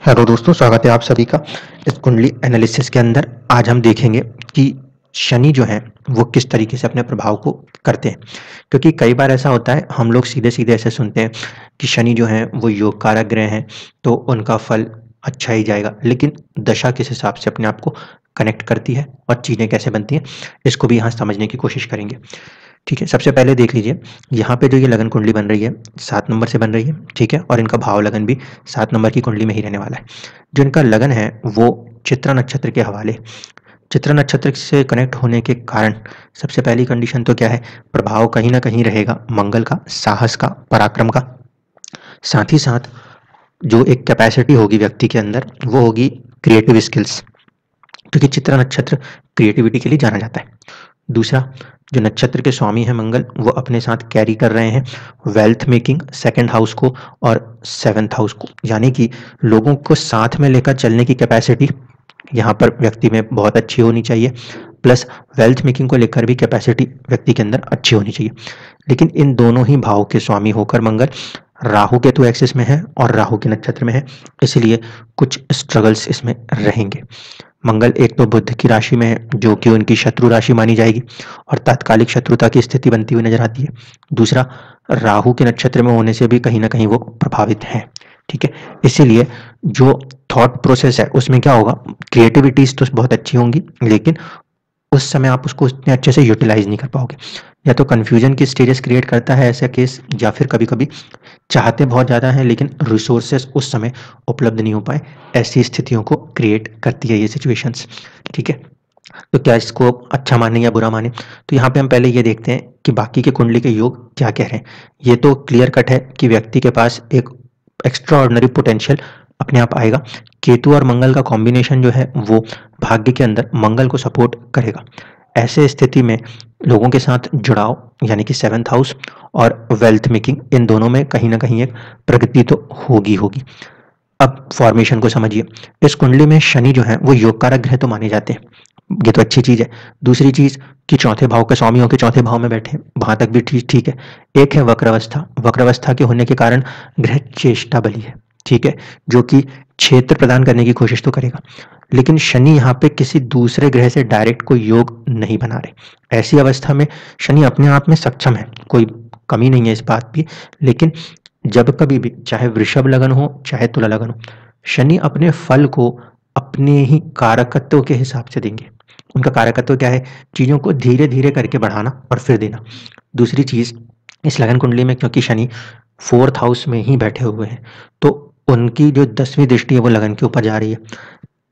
Hello दोस्तों, स्वागत है आप सभी का इस कुंडली एनालिसिस के अंदर। आज हम देखेंगे कि शनि जो है वो किस तरीके से अपने प्रभाव को करते हैं। क्योंकि कई बार ऐसा होता है, हम लोग सीधे सीधे ऐसे सुनते हैं कि शनि जो है वो योग कारक ग्रह हैं, तो उनका फल अच्छा ही जाएगा। लेकिन दशा किस हिसाब से अपने आप को कनेक्ट करती है और चीज़ें कैसे बनती हैं, इसको भी यहाँ समझने की कोशिश करेंगे। ठीक है, सबसे पहले देख लीजिए, यहाँ पे जो ये लगन कुंडली बन रही है 7 नंबर से बन रही है। ठीक है, और इनका भाव लगन भी 7 नंबर की कुंडली में ही रहने वाला है। जो इनका लगन है वो चित्रा नक्षत्र के हवाले, चित्रा नक्षत्र से कनेक्ट होने के कारण सबसे पहली कंडीशन तो क्या है, प्रभाव कहीं ना कहीं रहेगा मंगल का, साहस का, पराक्रम का। साथ ही साथ जो एक कैपेसिटी होगी व्यक्ति के अंदर वो होगी क्रिएटिव स्किल्स, क्योंकि चित्रा नक्षत्र क्रिएटिविटी के लिए जाना जाता है। दूसरा, जो नक्षत्र के स्वामी है मंगल, वो अपने साथ कैरी कर रहे हैं वेल्थ मेकिंग, सेकंड हाउस को और सेवंथ हाउस को, यानी कि लोगों को साथ में लेकर चलने की कैपेसिटी यहाँ पर व्यक्ति में बहुत अच्छी होनी चाहिए। प्लस वेल्थ मेकिंग को लेकर भी कैपेसिटी व्यक्ति के अंदर अच्छी होनी चाहिए। लेकिन इन दोनों ही भाव के स्वामी होकर मंगल राहु केतु एक्सिस में है और राहु के नक्षत्र में है, इसलिए कुछ स्ट्रगल्स इसमें रहेंगे। मंगल एक तो बुध की राशि में है जो कि उनकी शत्रु राशि मानी जाएगी और तात्कालिक शत्रुता की स्थिति बनती हुई नजर आती है। दूसरा, राहु के नक्षत्र में होने से भी कहीं ना कहीं वो प्रभावित हैं। ठीक है, इसीलिए जो थॉट प्रोसेस है उसमें क्या होगा, क्रिएटिविटीज तो बहुत अच्छी होंगी, लेकिन उस समय आप उसको उतने अच्छे से यूटिलाइज नहीं कर पाओगे। या तो कंफ्यूजन की स्टेजेस क्रिएट करता है ऐसा केस, या फिर कभी कभी चाहते बहुत ज़्यादा हैं लेकिन रिसोर्सेस उस समय उपलब्ध नहीं हो पाए, ऐसी स्थितियों को क्रिएट करती है ये सिचुएशंस। ठीक है, तो क्या इसको अच्छा माने या बुरा माने, तो यहाँ पे हम पहले ये देखते हैं कि बाकी के कुंडली के योग क्या कह रहे हैं। ये तो क्लियर कट है कि व्यक्ति के पास एक एक्स्ट्रा ऑर्डिनरी पोटेंशियल अपने आप आएगा। केतु और मंगल का कॉम्बिनेशन जो है वो भाग्य के अंदर मंगल को सपोर्ट करेगा। ऐसे स्थिति में लोगों के साथ जुड़ाव यानी कि सेवंथ हाउस और वेल्थ मेकिंग, इन दोनों में कहीं ना कहीं एक प्रगति तो होगी होगी। अब फॉर्मेशन को समझिए, इस कुंडली में शनि जो है वो योग कारक ग्रह तो माने जाते हैं, ये तो अच्छी चीज है। दूसरी चीज कि चौथे भाव के स्वामी होकर चौथे भाव में बैठे, वहां तक भी ठीक ठीक है। एक है वक्रावस्था, वक्रावस्था के होने के कारण ग्रह चेष्टा बली है। ठीक है, जो कि क्षेत्र प्रदान करने की कोशिश तो करेगा, लेकिन शनि यहाँ पे किसी दूसरे ग्रह से डायरेक्ट कोई योग नहीं बना रहे। ऐसी अवस्था में शनि अपने आप में सक्षम है, कोई कमी नहीं है इस बात की। लेकिन जब कभी भी चाहे वृषभ लगन हो चाहे तुला लगन हो, शनि अपने फल को अपने ही कारकत्व के हिसाब से देंगे। उनका कारकत्व क्या है, चीजों को धीरे धीरे करके बढ़ाना और फिर देना। दूसरी चीज, इस लगन कुंडली में क्योंकि शनि फोर्थ हाउस में ही बैठे हुए हैं, तो उनकी जो 10वीं दृष्टि है वो लगन के ऊपर जा रही है।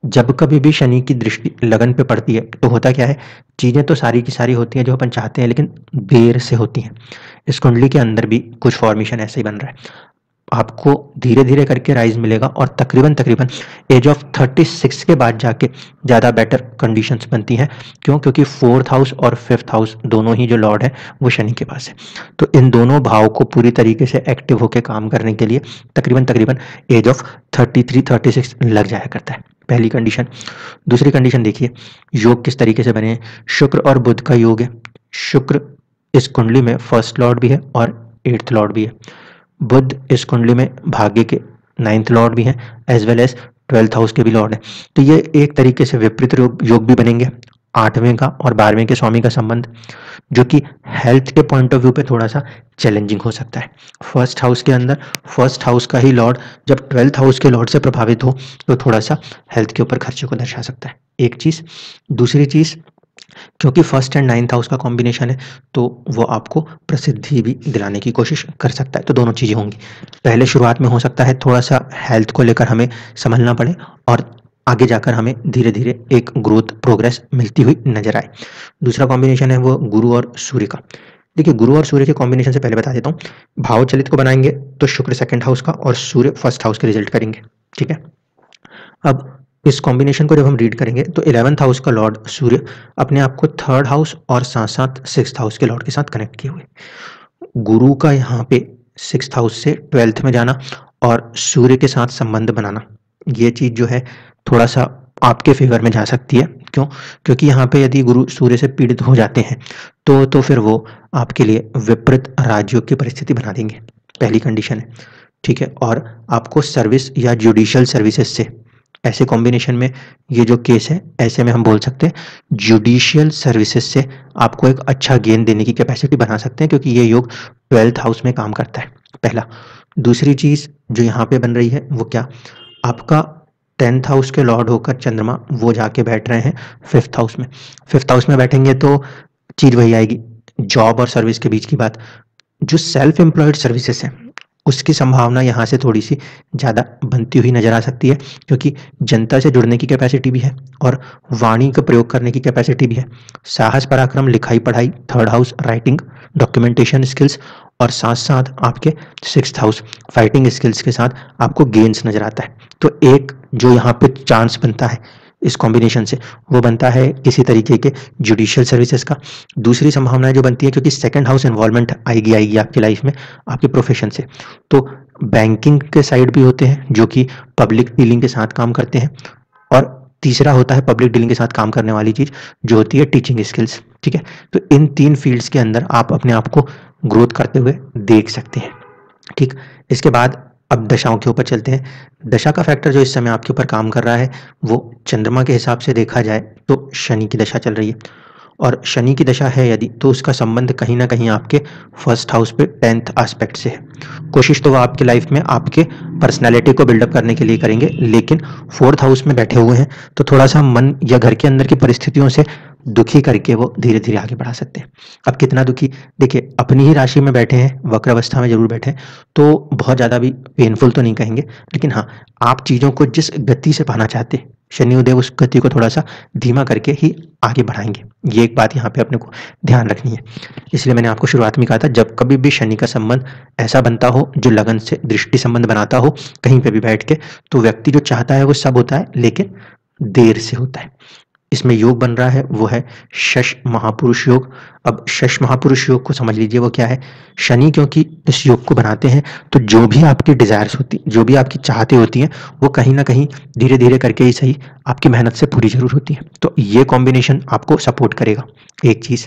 जब कभी भी शनि की दृष्टि लगन पे पड़ती है तो होता क्या है, चीजें तो सारी की सारी होती हैं जो अपन चाहते हैं, लेकिन देर से होती हैं। इस कुंडली के अंदर भी कुछ फॉर्मेशन ऐसे ही बन रहा है। आपको धीरे धीरे करके राइज मिलेगा और तकरीबन तकरीबन एज ऑफ 36 के बाद जाके ज़्यादा बेटर कंडीशंस बनती हैं। क्यों? क्योंकि फोर्थ हाउस और फिफ्थ हाउस दोनों ही जो लॉर्ड है वो शनि के पास है। तो इन दोनों भाव को पूरी तरीके से एक्टिव होकर काम करने के लिए तकरीबन तकरीबन एज ऑफ 33-36 लग जाया करता है, पहली कंडीशन। दूसरी कंडीशन देखिए, योग किस तरीके से बने हैं। शुक्र और बुध का योग है। शुक्र इस कुंडली में फर्स्ट लॉर्ड भी है और 8th लॉर्ड भी है। बुध इस कुंडली में भाग्य के 9th लॉर्ड भी हैं, as well as 12th house के भी लॉर्ड हैं। तो ये एक तरीके से विपरीत योग भी बनेंगे। 8वें का और 12वें के स्वामी का संबंध, जो कि हेल्थ के पॉइंट ऑफ व्यू पे थोड़ा सा चैलेंजिंग हो सकता है। फर्स्ट हाउस के अंदर फर्स्ट हाउस का ही लॉर्ड जब 12th हाउस के लॉर्ड से प्रभावित हो तो थोड़ा सा हेल्थ के ऊपर खर्चे को दर्शा सकता है, एक चीज। दूसरी चीज, क्योंकि फर्स्ट एंड 9th हाउस का कॉम्बिनेशन है तो वो आपको प्रसिद्धि भी दिलाने की कोशिश कर सकता है। तो दोनों चीजें होंगी। पहले शुरुआत में हो सकता है थोड़ा सा हेल्थ को लेकर हमें समझना पड़े और आगे जाकर हमें धीरे धीरे एक ग्रोथ प्रोग्रेस मिलती हुई नजर आए। दूसरा कॉम्बिनेशन है वो गुरु और सूर्य का। देखिए, गुरु और सूर्य के कॉम्बिनेशन से पहले बता देता हूँ, भाव चलित को बनाएंगे तो शुक्र सेकंड हाउस का और सूर्य फर्स्ट हाउस के रिजल्ट करेंगे। ठीक है, अब इस कॉम्बिनेशन को जब हम रीड करेंगे तो 11th हाउस का लॉर्ड सूर्य अपने आप को 3rd हाउस और साथ साथ 6th हाउस के लॉर्ड के साथ कनेक्ट किए हुए। गुरु का यहाँ पे 6th हाउस से 12th में जाना और सूर्य के साथ संबंध बनाना, ये चीज जो है थोड़ा सा आपके फेवर में जा सकती है। क्यों? क्योंकि यहाँ पे यदि गुरु सूर्य से पीड़ित हो जाते हैं तो फिर वो आपके लिए विपरीत राजयोग की परिस्थिति बना देंगे, पहली कंडीशन है। ठीक है, और आपको सर्विस या जुडिशियल सर्विसेज से, ऐसे कॉम्बिनेशन में ये जो केस है, ऐसे में हम बोल सकते हैं जुडिशियल सर्विसेज से आपको एक अच्छा गेन देने की कैपेसिटी बना सकते हैं, क्योंकि ये योग 12th हाउस में काम करता है, पहला। दूसरी चीज जो यहाँ पे बन रही है वो क्या, आपका 10th हाउस के लॉर्ड होकर चंद्रमा वो जाके बैठ रहे हैं 5th हाउस में। 5th हाउस में बैठेंगे तो चीज वही आएगी, जॉब और सर्विस के बीच की बात। जो सेल्फ एम्प्लॉयड सर्विसेज है उसकी संभावना यहाँ से थोड़ी सी ज़्यादा बनती हुई नजर आ सकती है, क्योंकि जनता से जुड़ने की कैपेसिटी भी है और वाणी का प्रयोग करने की कैपेसिटी भी है। साहस पराक्रम, लिखाई पढ़ाई, 3rd house writing, documentation skills, और साथ साथ आपके 6th हाउस फाइटिंग स्किल्स के साथ आपको गेन्स नजर आता है। तो एक जो यहाँ पे चांस बनता है इस कॉम्बिनेशन से, वो बनता है किसी तरीके के जुडिशियल सर्विसेज का। दूसरी संभावना जो बनती है, क्योंकि 2nd हाउस इन्वॉल्वमेंट आएगी आपकी लाइफ में आपके प्रोफेशन से, तो बैंकिंग के साइड भी होते हैं जो कि पब्लिक डीलिंग के साथ काम करते हैं, और तीसरा होता है पब्लिक डीलिंग के साथ काम करने वाली चीज जो होती है टीचिंग स्किल्स। ठीक है, तो इन 3 फील्ड्स के अंदर आप अपने आप को ग्रोथ करते हुए देख सकते हैं। ठीक, इसके बाद अब दशाओं के ऊपर चलते हैं। दशा का फैक्टर जो इस समय आपके ऊपर काम कर रहा है वो चंद्रमा के हिसाब से देखा जाए तो शनि की दशा चल रही है, और शनि की दशा है यदि, तो उसका संबंध कहीं ना कहीं आपके 1st हाउस पे 10th एस्पेक्ट से है। कोशिश तो वो आपके लाइफ में आपके पर्सनालिटी को बिल्डअप करने के लिए करेंगे, लेकिन 4th हाउस में बैठे हुए हैं तो थोड़ा सा मन या घर के अंदर की परिस्थितियों से दुखी करके वो धीरे धीरे आगे बढ़ा सकते हैं। अब कितना दुखी, देखिए अपनी ही राशि में बैठे हैं, वक्र अवस्था में जरूर बैठे हैं, तो बहुत ज़्यादा भी पेनफुल तो नहीं कहेंगे, लेकिन हाँ, आप चीज़ों को जिस गति से पाना चाहते हैं शनिदेव उस गति को थोड़ा सा धीमा करके ही आगे बढ़ाएंगे। ये एक बात यहाँ पे अपने को ध्यान रखनी है। इसलिए मैंने आपको शुरुआत में कहा था, जब कभी भी शनि का संबंध ऐसा बनता हो जो लगन से दृष्टि संबंध बनाता हो कहीं पे भी बैठ के, तो व्यक्ति जो चाहता है वो सब होता है, लेकिन देर से होता है। इसमें योग बन रहा है वो है शश महापुरुष योग। अब शश महापुरुष योग को समझ लीजिए वो क्या है। शनि क्योंकि इस योग को बनाते हैं, तो जो भी आपकी डिजायर्स होती, जो भी आपकी चाहते होती हैं, वो कहीं ना कहीं धीरे धीरे करके ही सही आपकी मेहनत से पूरी जरूर होती है। तो ये कॉम्बिनेशन आपको सपोर्ट करेगा, एक चीज।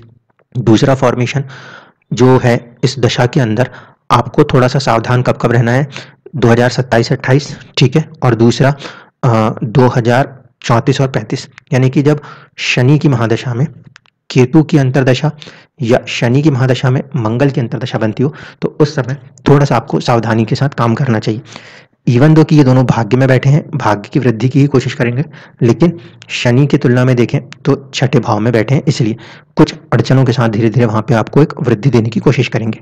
दूसरा फॉर्मेशन जो है इस दशा के अंदर, आपको थोड़ा सा सावधान कब कब रहना है, 2027-28, ठीक है। और दूसरा 2034 और 35, यानी कि जब शनि की महादशा में केतु की अंतरदशा या शनि की महादशा में मंगल की अंतरदशा बनती हो, तो उस समय थोड़ा सा आपको सावधानी के साथ काम करना चाहिए। इवन दो कि ये दोनों भाग्य में बैठे हैं, भाग्य की वृद्धि की ही कोशिश करेंगे, लेकिन शनि की तुलना में देखें तो 6ठे भाव में बैठे हैं, इसलिए कुछ अड़चनों के साथ धीरे धीरे वहां पे आपको एक वृद्धि देने की कोशिश करेंगे।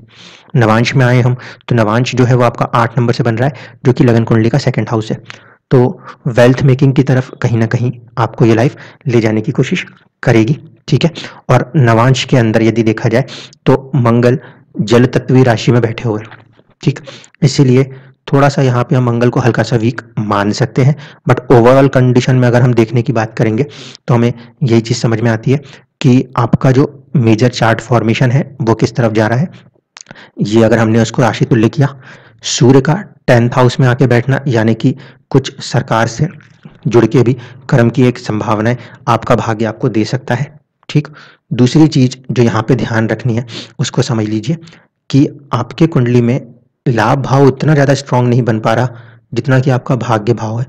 नवांश में आए हम, तो नवांश जो है वो आपका 8 नंबर से बन रहा है, जो कि लगन कुंडली का 2nd हाउस है। तो वेल्थ मेकिंग की तरफ कहीं ना कहीं आपको ये लाइफ ले जाने की कोशिश करेगी, ठीक है। और नवांश के अंदर यदि देखा जाए तो मंगल जल तत्वी राशि में बैठे हुए, ठीक, इसीलिए थोड़ा सा यहाँ पे हम मंगल को हल्का सा वीक मान सकते हैं। बट ओवरऑल कंडीशन में अगर हम देखने की बात करेंगे तो हमें यही चीज समझ में आती है कि आपका जो मेजर चार्ट फॉर्मेशन है वो किस तरफ जा रहा है। ये अगर हमने उसको राशि तुल्य किया, सूर्य का 10th हाउस में आके बैठना, यानी कि कुछ सरकार से जुड़ के भी कर्म की एक संभावना है, आपका भाग्य आपको दे सकता है, ठीक। दूसरी चीज जो यहाँ पे ध्यान रखनी है उसको समझ लीजिए कि आपके कुंडली में लाभ भाव उतना ज्यादा स्ट्रांग नहीं बन पा रहा जितना कि आपका भाग्य भाव है।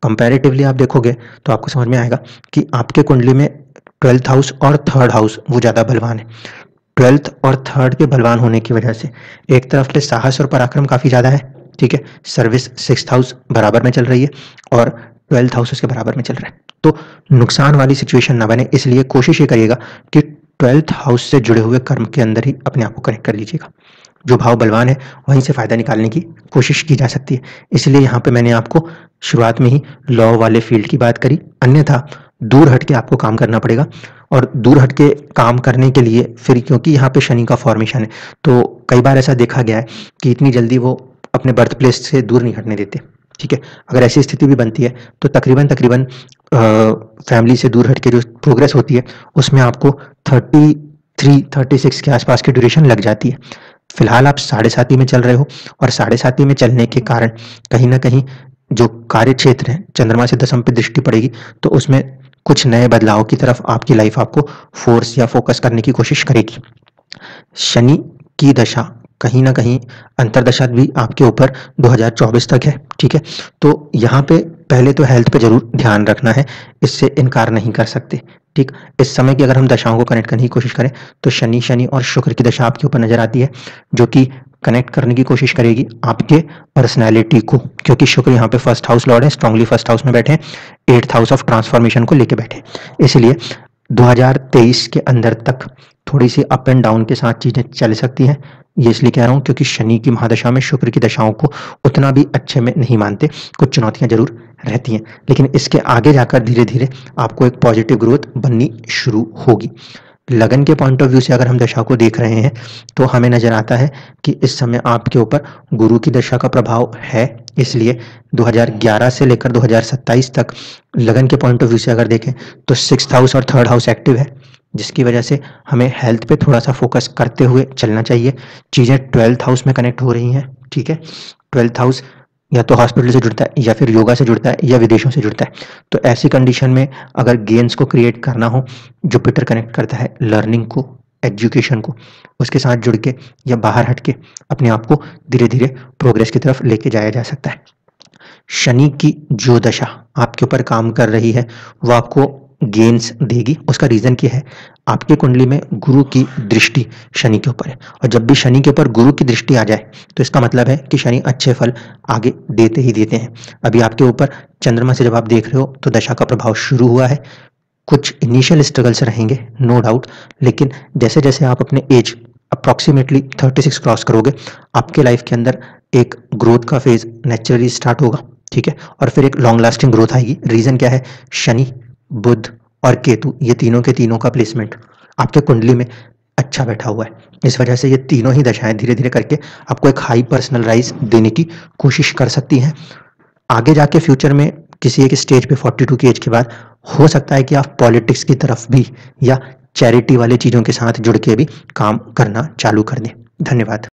कंपैरेटिवली आप देखोगे तो आपको समझ में आएगा कि आपके कुंडली में 12th हाउस और 3rd हाउस वो ज्यादा बलवान है। 12th और 3rd के बलवान होने की वजह से एक तरफ से साहस और पराक्रम काफी ज्यादा है, ठीक है। सर्विस 6th हाउस बराबर में चल रही है और 12th हाउस उसके बराबर में चल रहा है, तो नुकसान वाली सिचुएशन ना बने, इसलिए कोशिश ये करिएगा कि 12th हाउस से जुड़े हुए कर्म के अंदर ही अपने आप को कनेक्ट कर लीजिएगा। जो भाव बलवान है वहीं से फायदा निकालने की कोशिश की जा सकती है। इसलिए यहाँ पे मैंने आपको शुरुआत में ही लॉ वाले फील्ड की बात करी, अन्यथा दूर हट के आपको काम करना पड़ेगा। और दूर हट के काम करने के लिए फिर, क्योंकि यहाँ पे शनि का फॉर्मेशन है, तो कई बार ऐसा देखा गया है कि इतनी जल्दी वो अपने बर्थ प्लेस से दूर नहीं हटने देते, ठीक है। अगर ऐसी स्थिति भी बनती है तो तकरीबन फैमिली से दूर हट के जो प्रोग्रेस होती है उसमें आपको 33-36 के आसपास की ड्यूरेशन लग जाती है। फिलहाल आप 7.5 में चल रहे हो, और 7.5 में चलने के कारण कहीं ना कहीं जो कार्य क्षेत्र है, चंद्रमा से दशम पे दृष्टि पड़ेगी तो उसमें कुछ नए बदलाव की तरफ आपकी लाइफ आपको फोर्स या फोकस करने की कोशिश करेगी। शनि की दशा कहीं ना कहीं अंतर्दशा भी आपके ऊपर 2024 तक है, ठीक है। तो यहाँ पे पहले तो हेल्थ पे जरूर ध्यान रखना है, इससे इनकार नहीं कर सकते, ठीक। इस समय की अगर हम दशाओं को कनेक्ट करने की कोशिश करें तो शनि और शुक्र की दशा आपके ऊपर नजर आती है, जो कि कनेक्ट करने की कोशिश करेगी आपके पर्सनैलिटी को, क्योंकि शुक्र यहाँ पे फर्स्ट हाउस लॉर्ड है, स्ट्रांगली फर्स्ट हाउस में बैठे हैं, 8th हाउस ऑफ ट्रांसफॉर्मेशन को लेके बैठे, इसलिए 2023 के अंदर तक थोड़ी सी अप एंड डाउन के साथ चीजें चल सकती हैं। ये इसलिए कह रहा हूँ क्योंकि शनि की महादशा में शुक्र की दशाओं को उतना भी अच्छे में नहीं मानते, कुछ चुनौतियां जरूर रहती हैं, लेकिन इसके आगे जाकर धीरे धीरे आपको एक पॉजिटिव ग्रोथ बननी शुरू होगी। लगन के पॉइंट ऑफ व्यू से अगर हम दशा को देख रहे हैं तो हमें नजर आता है कि इस समय आपके ऊपर गुरु की दशा का प्रभाव है, इसलिए 2011 से लेकर 2027 तक लगन के पॉइंट ऑफ व्यू से अगर देखें तो 6th हाउस और 3rd हाउस एक्टिव है, जिसकी वजह से हमें हेल्थ पे थोड़ा सा फोकस करते हुए चलना चाहिए। चीजें 12th हाउस में कनेक्ट हो रही हैं, ठीक है। 12th हाउस या तो हॉस्पिटल से जुड़ता है या फिर योगा से जुड़ता है या विदेशों से जुड़ता है, तो ऐसी कंडीशन में अगर गेन्स को क्रिएट करना हो, जुपिटर कनेक्ट करता है लर्निंग को, एजुकेशन को, उसके साथ जुड़ के या बाहर हट के अपने आप को धीरे धीरे प्रोग्रेस की तरफ लेके जाया जा सकता है। शनि की जो दशा आपके ऊपर काम कर रही है वो आपको गेन्स देगी, उसका रीजन क्या है, आपके कुंडली में गुरु की दृष्टि शनि के ऊपर है, और जब भी शनि के ऊपर गुरु की दृष्टि आ जाए तो इसका मतलब है कि शनि अच्छे फल आगे देते ही देते हैं। अभी आपके ऊपर चंद्रमा से जब आप देख रहे हो तो दशा का प्रभाव शुरू हुआ है, कुछ इनिशियल स्ट्रगल्स रहेंगे नो डाउट, लेकिन जैसे जैसे आप अपने एज अप्रॉक्सीमेटली 36 क्रॉस करोगे आपके लाइफ के अंदर एक ग्रोथ का फेज नेचुरली स्टार्ट होगा, ठीक है, और फिर एक लॉन्ग लास्टिंग ग्रोथ आएगी। रीजन क्या है, शनि, बुध और केतु, ये तीनों के तीनों का प्लेसमेंट आपके कुंडली में अच्छा बैठा हुआ है, इस वजह से ये तीनों ही दशाएं धीरे धीरे करके आपको एक हाई पर्सनल राइज देने की कोशिश कर सकती हैं। आगे जाके फ्यूचर में किसी एक स्टेज पे 42 की एज के बाद हो सकता है कि आप पॉलिटिक्स की तरफ भी या चैरिटी वाले चीजों के साथ जुड़ के भी काम करना चालू कर दें। धन्यवाद।